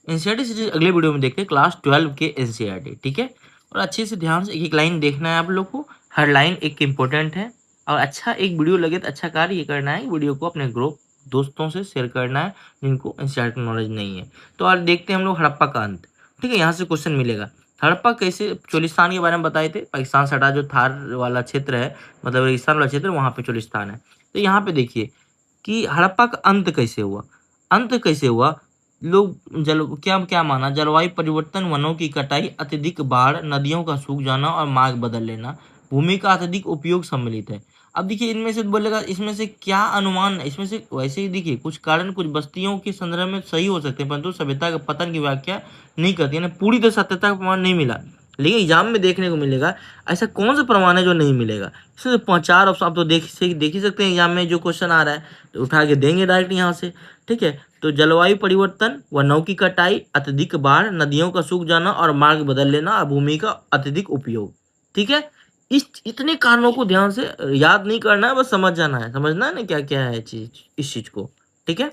NCERT series अगले video में देखते हैं क्लास 12 के एनसीईआरटी, ठीक है। और अच्छे से ध्यान से एक एक लाइन देखना है आप लोग को, हर लाइन एक इम्पोर्टेंट है। और अच्छा एक वीडियो लगे तो अच्छा कार्य ये करना है, वीडियो को अपने ग्रुप दोस्तों से शेयर करना है जिनको एनसीईआरटी नॉलेज नहीं है। तो आज देखते हैं हम लोग हड़प्पा का अंत, ठीक है। यहाँ से क्वेश्चन मिलेगा, हड़प्पा कैसे, चोलिस्तान के बारे में बताए थे, पाकिस्तान से हटा जो थार वाला क्षेत्र है, मतलब रेगिस्तान वाला क्षेत्र, वहाँ पे चोलिस्तान है। तो यहाँ पे देखिए कि हड़प्पा का अंत कैसे हुआ। अंत कैसे हुआ, लोग क्या क्या माना, जलवायु परिवर्तन, वनों की कटाई, अत्यधिक बाढ़, नदियों का सूख जाना और मार्ग बदल लेना, भूमि का अत्यधिक उपयोग सम्मिलित है। अब देखिए इनमें से बोलेगा इसमें से क्या अनुमान है, इसमें से वैसे ही देखिए कुछ कारण कुछ बस्तियों के संदर्भ में सही हो सकते हैं, परंतु सभ्यता के पतन की व्याख्या नहीं करती है, पूरी तरह सत्यता का प्रमाण नहीं मिला। लेकिन एग्जाम में देखने को मिलेगा ऐसा कौन सा प्रमाण है जो नहीं मिलेगा। इसमें 4 ऑप्शन आप तो देख ही सकते हैं एग्जाम में जो क्वेश्चन आ रहा है, तो उठा के देंगे डायरेक्ट यहाँ से, ठीक है। तो जलवायु परिवर्तन, वनों की कटाई, अत्यधिक बाढ़, नदियों का सूख जाना और मार्ग बदल लेना और भूमि का अत्यधिक उपयोग, ठीक है। इस इतने कारणों को ध्यान से याद नहीं करना है, बस समझ जाना है, समझना है ना क्या क्या है चीज इस चीज को, ठीक है।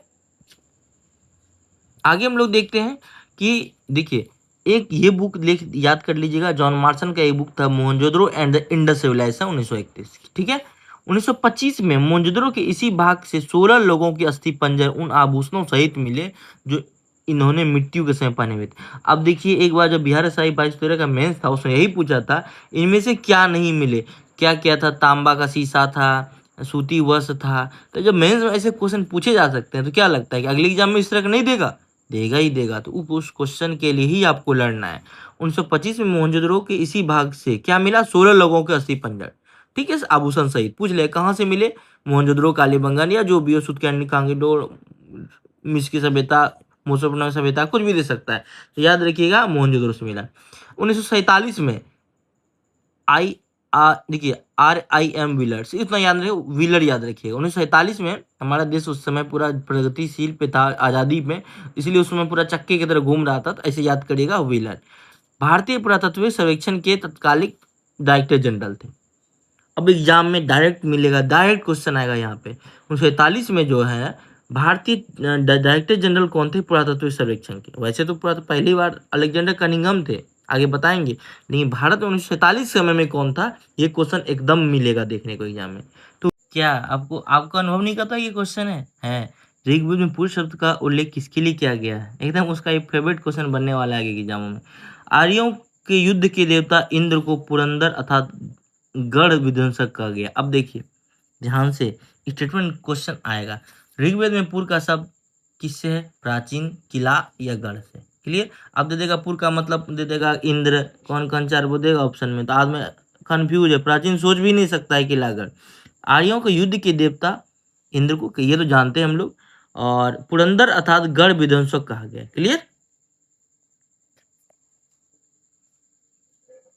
आगे हम लोग देखते हैं कि देखिए एक ये बुक याद कर लीजिएगा, जॉन मार्सन का एक बुक था Mohenjodaro and the Indus civilisation 1931, ठीक है। 1925 में मोहनजोदड़ो के इसी भाग से 16 लोगों की अस्थि पंजर उन आभूषणों सहित मिले जो इन्होंने मृत्यु के समय पहने हुए थे। अब देखिए एक बार जब बिहार साई 22-13 का मेंस था, उसने यही पूछा था इनमें से क्या नहीं मिले, क्या क्या था, तांबा का शीशा था, सूती वस्त्र था। तो जब मेंस में ऐसे क्वेश्चन पूछे जा सकते हैं तो क्या लगता है कि अगले एग्जाम में इस तरह का नहीं देगा, देगा ही देगा। तो उस क्वेश्चन के लिए ही आपको लड़ना है। 1925 में मोहनजोदड़ो के इसी भाग से क्या मिला, 16 लोगों के अस्थि पंजर, ठीक है, आभूषण सहित। पूछ ले कहाँ से मिले, मोहनजोदड़ो, कालीबंगन या जो भी हो, सुतकेंडी, कांगीडोर, मिस्र सभ्यता, मेसोपोटामिया सभ्यता, कुछ भी दे सकता है। तो याद रखिएगा मोहनजोदड़ो से मिला। 1947 में आई देखिए RIM व्हीलर, इतना याद रहे, व्हीलर याद रखिएगा। 1947 में हमारा देश उस समय पूरा प्रगतिशील पे था, आज़ादी में, इसलिए उस समय पूरा चक्के की तरह घूम रहा था, तो ऐसे याद करिएगा व्हीलर। भारतीय पुरातत्व सर्वेक्षण के तत्कालिक डायरेक्टर जनरल थे। अब एग्जाम में डायरेक्ट मिलेगा, डायरेक्ट क्वेश्चन आएगा यहाँ पे। 1947 में जो है भारतीय डायरेक्टर जनरल कौन थे पुरातत्व सर्वेक्षण के, वैसे तो पहली बार अलेक्जेंडर कनिंघम थे, आगे बताएंगे, लेकिन भारत में 1947 समय में कौन था, ये क्वेश्चन एकदम मिलेगा देखने को एग्जाम में। तो क्या आपको आपका अनुभव नहीं करता ये क्वेश्चन है ऋग्वेद में पुरुष शब्द का उल्लेख किसके लिए किया गया है, एकदम उसका एक फेवरेट क्वेश्चन बनने वाला है आगे एग्जामों में। आर्यों के युद्ध के देवता इंद्र को पुरंदर अर्थात गढ़ विध्वंसक कहा गया। अब देखिए ध्यान से स्टेटमेंट क्वेश्चन आएगा, ऋग्वेद में पुर का शब्द किससे है, प्राचीन, किला या गढ़ से। क्लियर। अब दे देगा पुर का मतलब, दे देगा इंद्र, कौन कौन चार वो देगा ऑप्शन में, तो आज में कंफ्यूज है, प्राचीन सोच भी नहीं सकता है, किला गढ़। आर्यों के युद्ध के देवता इंद्र को, ये तो जानते हैं हम लोग, और पुरंदर अर्थात गढ़ विध्वंसक कहा गया। क्लियर।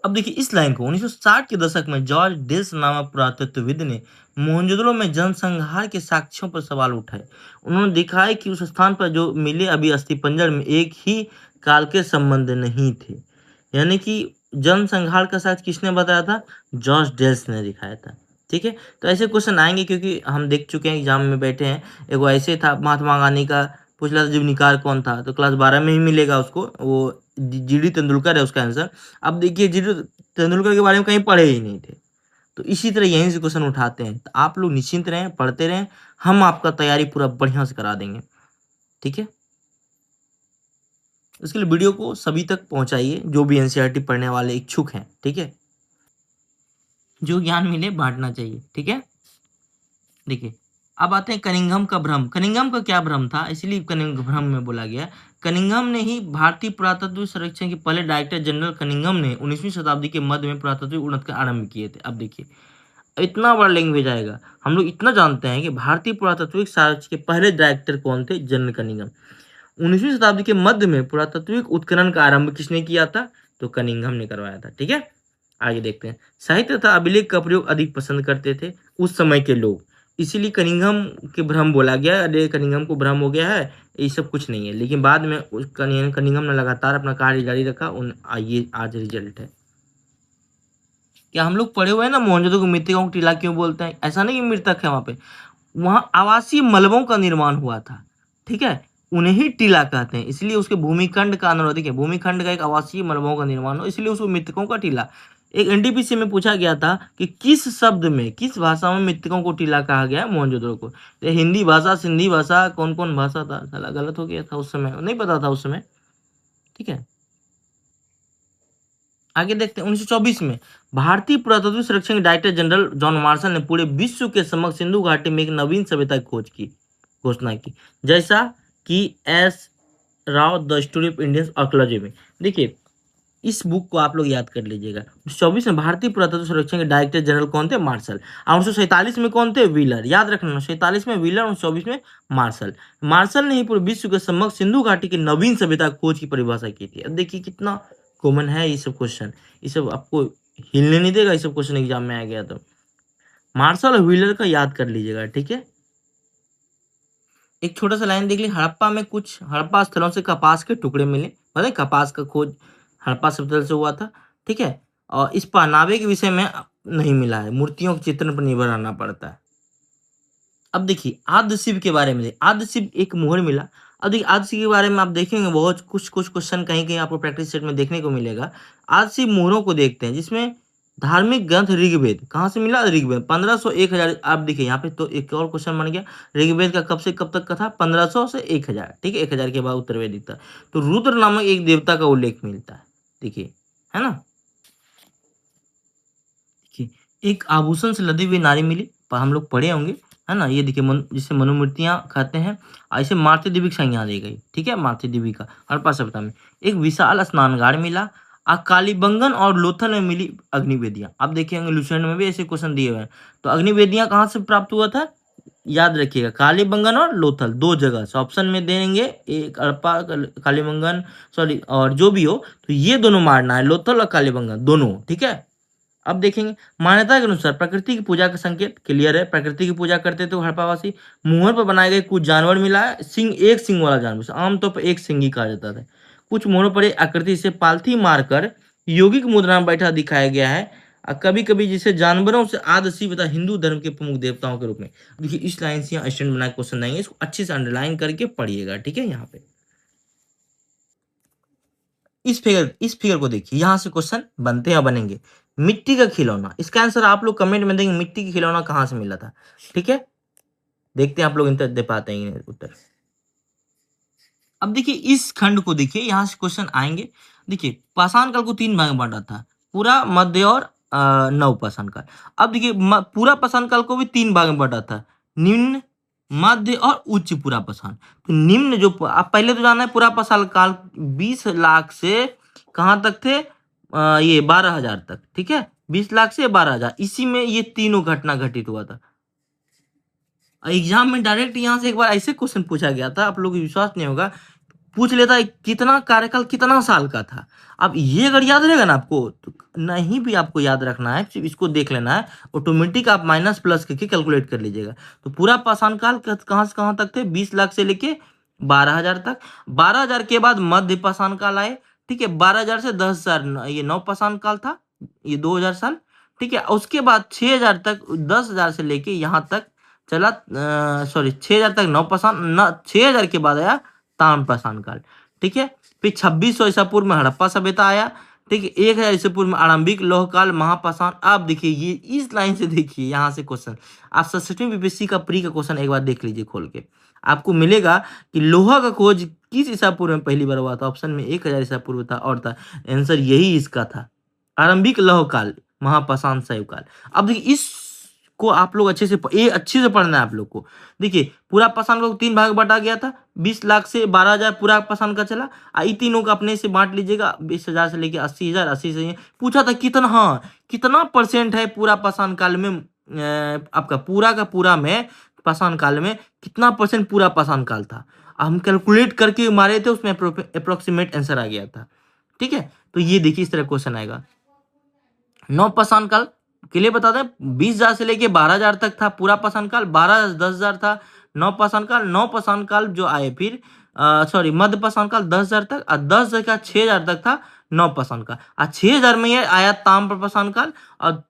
अब देखिए इस लाइन को 1960 के दशक में जॉर्ज डेल्स नामक पुरातत्वविद ने मोहनजोदड़ो में जनसंहार के साक्ष्यों पर सवाल उठाए। उन्होंने दिखाया कि उस स्थान पर जो मिले अभी अस्थिपंजर में एक ही काल के संबंध नहीं थे, यानी कि जनसंहार का साक्ष्य किसने बताया था, जॉर्ज डेल्स ने दिखाया था, ठीक है। तो ऐसे क्वेश्चन आएंगे क्योंकि हम देख चुके हैं, एग्जाम में बैठे हैं। एक ऐसे था महात्मा गांधी का पूछ रहा था जीवनीकार कौन था, तो क्लास 12 में ही मिलेगा उसको, वो GD तेंदुलकर है उसका आंसर। अब देखिए GD तेंदुलकर के बारे में कहीं पढ़े ही नहीं थे, तो इसी तरह यहीं से क्वेश्चन उठाते हैं। तो आप लोग निश्चिंत रहें, पढ़ते रहें, हम आपका तैयारी पूरा बढ़िया से करा देंगे, ठीक है। इसके लिए वीडियो को सभी तक पहुंचाइए जो भी एनसीईआरटी पढ़ने वाले इच्छुक हैं, ठीक है। जो ज्ञान मिले बांटना चाहिए, ठीक है। देखिए अब आते हैं कनिंघम का भ्रम। कनिंघम का क्या भ्रम था, इसलिए कनिंघम भ्रम में बोला गया। कनिंघम ने ही भारतीय पुरातत्व सर्वेक्षण के पहले डायरेक्टर जनरल कनिंघम ने 19वीं शताब्दी के मध्य में पुरातत्व उन्नत का आरंभ किए थे। अब देखिए इतना बड़ा लैंग्वेज आएगा, हम लोग इतना जानते हैं कि भारतीय पुरातत्विक साक्ष के पहले डायरेक्टर कौन थे, जनरल कनिंघम। 19वीं शताब्दी के मध्य में पुरातत्विक उत्खनन का आरंभ किसने किया था, तो कनिंघम ने करवाया था, ठीक है। आगे देखते हैं, साहित्य तथा अभिलेख का प्रयोग अधिक पसंद करते थे उस समय के लोग, इसीलिए कनिंघम के भ्रम बोला गया। अरे कनिंघम को भ्रम हो गया है, ये सब कुछ नहीं है। लेकिन बाद में कनिंघम ने लगातार अपना कार्य जारी रखा, ये आज रिजल्ट है। क्या हम लोग पढ़े हुए हैं ना मोहनजोदड़ो को मृतकों को टीला क्यों बोलते हैं, ऐसा नहीं कि मृतक है वहां पे, वहां आवासीय मलबों का निर्माण हुआ था, ठीक है। उन्हें ही टीला कहते हैं, इसलिए उसके भूमिखंड का अनुरोध है, भूमिखंड का एक आवासीय मलबों का निर्माण हो, इसलिए उसको मृतकों का टीला। एक एनटीपीसी में पूछा गया था कि किस शब्द में, किस भाषा में मृतकों को टीला कहा गया है मोहनजोदड़ो को। तो हिंदी भाषा, सिंधी भाषा, कौन कौन भाषा था, साला गलत हो गया था उस समय, नहीं पता था उस समय। ठीक है, आगे देखते हैं। 1924 में भारतीय पुरातत्व संरक्षण के डायरेक्टर जनरल जॉन मार्शल ने पूरे विश्व के समक्ष सिंधु घाटी में एक नवीन सभ्यता की खोज की, घोषणा की, जैसा कि S Rao the story of Indian archaeology में। देखिए, इस बुक को आप लोग याद कर लीजिएगा। 24 में भारतीय पुरातत्व संरक्षण के डायरेक्टर जनरल कौन थे? मार्शल। और 1947 में कौन थे? व्हीलर। याद रखना, 47 में व्हीलर और 24 में मार्शल। मार्शल ने ही पूरे विश्व के समक्ष सिंधु घाटी की नवीन सभ्यता खोज की परिभाषा की थी। अब देखिए कितना कॉमन है ये सब क्वेश्चन, ये सब आपको हिलने नहीं देगा, ये सब क्वेश्चन एग्जाम में आ गया तो। मार्शल और व्हीलर का याद कर लीजिएगा, ठीक है। एक छोटा सा लाइन देख ली, हड़प्पा में कुछ हड़प्पा स्थलों से कपास के टुकड़े मिले, पता है कपास का खोज हड़प्पा स्थल से हुआ था, ठीक है। और इस पहनावे के विषय में नहीं मिला है, मूर्तियों के चित्रण पर निर्भर रहना पड़ता है। अब देखिए आद्य शिव के बारे में, आद्य शिव एक मोहर मिला। अब देखिए आद्य शिव के बारे में आप देखेंगे बहुत कुछ क्वेश्चन कहीं कहीं आपको प्रैक्टिस सेट में देखने को मिलेगा। आद्य शिव मोहरों को देखते हैं, जिसमें धार्मिक ग्रंथ ऋग्वेद कहाँ से मिला? ऋग्वेद 1500 1000। आप देखिए यहाँ पे तो एक और क्वेश्चन बन गया, ऋग्वेद का कब से कब तक का था? 1500 से 1000, ठीक है। 1000 के बाद उत्तरवेद दिखता है। तो रुद्र नामक एक देवता का उल्लेख मिलता है, देखिए, है ना। देखिए एक आभूषण से लदी हुई नारी मिली, पर हम लोग पढ़े होंगे, है ना। ये देखिए जिसे मनुमूर्तियां कहते हैं, ऐसे मारुति देवी की संज्ञा दी गई, ठीक है। मारुति देवी का हड़प्पा सभ्यता में एक विशाल स्नानघाट मिला। कालीबंगन और लोथल में मिली अग्निवेदियां। आप देखिएंगे लुसेंट में भी ऐसे क्वेश्चन दिए हुए हैं। तो अग्निवेदियां कहाँ से प्राप्त हुआ था? याद रखिएगा, कालीबंगन और लोथल, दो जगह से ऑप्शन में देंगे, एक हड़प्पा कालीबंगन, सॉरी, और जो भी हो, तो ये दोनों मारना है, लोथल और कालीबंगन दोनों, ठीक है। अब देखेंगे मान्यता के अनुसार प्रकृति की पूजा का संकेत, क्लियर है, प्रकृति की पूजा करते थे हड़प्पावासी। मुहर पर बनाए गए कुछ जानवर मिला है, सिंह, एक सिंह वाला जानवर, आमतौर पर एक सिंह ही कहा जाता था। कुछ मोहरों पर एक आकृति से पालथी मारकर योगिक मुद्रा में बैठा दिखाया गया है। कभी कभी जिसे जानवरों से आदि शिव तथा हिंदू धर्म के प्रमुख देवताओं के रूप में। देखिए इस लाइन से यहाँ स्टैंड बना क्वेश्चन आएंगे, इसको अच्छे से अंडरलाइन करके पढ़िएगा, ठीक है। यहाँ पे इस फिगर को देखिए, यहां से क्वेश्चन बनते हैं, बनेंगे। मिट्टी का खिलौना, इसका आंसर आप लोग कमेंट में देंगे, मिट्टी का खिलौना कहां से मिला था, ठीक है। देखते हैं आप लोग दे पाते हैं उत्तर। अब देखिए इस खंड को देखिए, यहां से क्वेश्चन आएंगे। देखिए पाषाण काल को 3 भाग में बांटा था, पूरा, मध्य और नव पाषाण काल। अब देखिए पूरा पाषाण काल को भी 3 भाग में बांटा था, निम्न, मध्य और उच्च पूरा पाषाण। तो निम्न जो आप पहले तो जाना है, पूरा पाषाण काल 20 लाख से कहां तक थे? ये 12,000 तक, ठीक है। 20 लाख से 12,000, इसी में ये तीनों घटना घटित हुआ था। एग्जाम में डायरेक्ट यहाँ से एक बार ऐसे क्वेश्चन पूछा गया था, आप लोग को विश्वास नहीं होगा, पूछ लेता है कितना कार्यकाल कितना साल का था। अब ये अगर याद रहेगा ना आपको, तो नहीं भी आपको याद रखना है, सिर्फ इसको देख लेना है, ऑटोमेटिक आप माइनस प्लस करके कैलकुलेट कर लीजिएगा। तो पूरा पाषाण काल कहाँ से कहाँ तक थे? 20 लाख से लेके 12,000 तक। 12,000 के बाद मध्य पाषाण काल आए, ठीक है। 12,000 से 10,000 ये नव पाषाण काल था, ये 2,000 साल, ठीक है। उसके बाद 6,000 तक, 10,000 से लेके यहाँ तक चला, सॉरी 6,000 तक नव पाषाण, 6,000 के बाद आया ताम्रपाषाण काल, ठीक है। फिर 2600 ईसा पूर्व में हड़प्पा सभ्यता आया, ठीक है। 1000 ईसा पूर्व में आरंभिक लौह काल महापाषाण। आप देखिए ये इस लाइन से देखिए, यहाँ से क्वेश्चन आप 67वीं बीपीएससी का प्री का क्वेश्चन एक बार देख लीजिए खोल के, आपको मिलेगा कि लोहा का खोज किस ईसा पूर्व में पहली बार हुआ था? ऑप्शन में 1000 ईसा पूर्व था, और था आंसर यही इसका था, आरंभिक लौह काल महापाषाण शैव काल। अब देखिए इस को आप लोग अच्छे से पढ़ना है आप लोग को। देखिए पूरा पाषाण को 3 भाग बांटा गया था, 20 लाख से 12,000 पूरा पाषाण का चला। इन तीनों का अपने से बांट लीजिएगा, 20,000 से लेके 80,000, 80 से पूछा था कितना, हाँ कितना परसेंट है पूरा पाषाण काल में, आपका पूरा का पूरा में पाषाण काल में कितना परसेंट पूरा पाषाण काल था। हम कैलकुलेट करके मारे थे, उसमें अप्रोक्सीमेट आंसर आ गया था, ठीक है। तो ये देखिए इस तरह क्वेश्चन आएगा। नौ पाषाण काल के लिए बता दें, 20,000 से लेके 12,000 तक था पूरा पाषाण काल, 12 10,000 था नौ पाषाण काल। नौ पाषाण काल जो आए फिर सॉरी मध्य पाषाण काल 10,000 तक, और 10,000 का 6,000 तक था नौ पाषाण काल, और 6,000 में ये आया ताम्र पाषाण काल, और